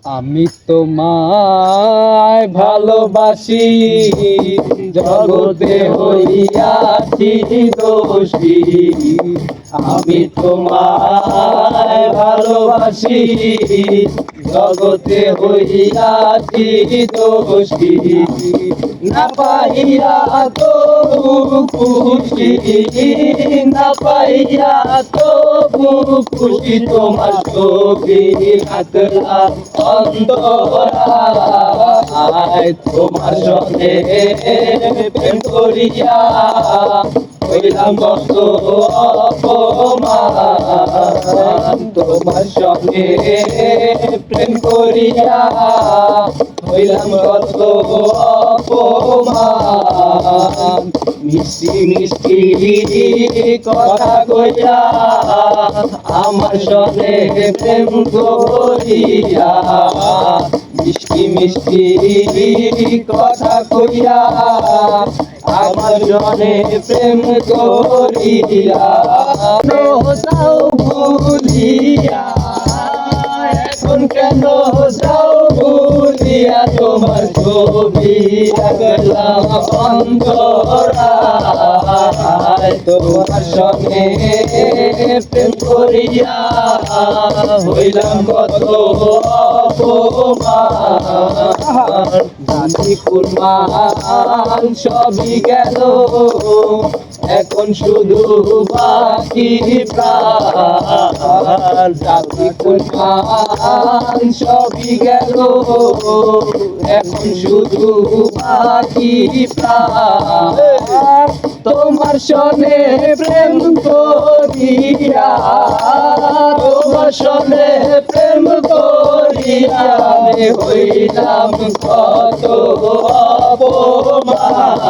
আমি তোমায় ভালোবাসি, জগতে হইয়াছি দোষী। আমি তোমায় ভালোবাসি, জগতে হইয়াছি দোষী। না পাইয়া তো খুশি, না পাইয়া তো খুশি, তোমার ছবি আঁকলা অন্তরায়। তোমার সঙ্গে প্রেম করিয়া হইলাম কত অপমান। তোমার সঙ্গে প্রেম করিয়া হইলাম কত অপমান। মিষ্টি মিষ্টি কথা কইয়া আমার সঙ্গে প্রেম করিয়া, মিষ্টি মিষ্টি কথা কইয়া আমার সঙ্গে প্রেম করিয়া। যাও ভুলিয়া, এখন কেন যাও ভুলিয়া, তোমার ছবি আঁকলাম অন্তরায়। তোমার সঙ্গে প্রেম করিয়া হইলাম কত অপমান। জানি কুরবান সবই গেল, এখন শুধু বাকি প্রাণ। জানি কুরবান সবই গেল, এখন শুধু বাকি প্রাণ। তোমার সনে প্রেম করিয়া, তোমার সনে প্রেম করিয়া হইলাম কত অপমান।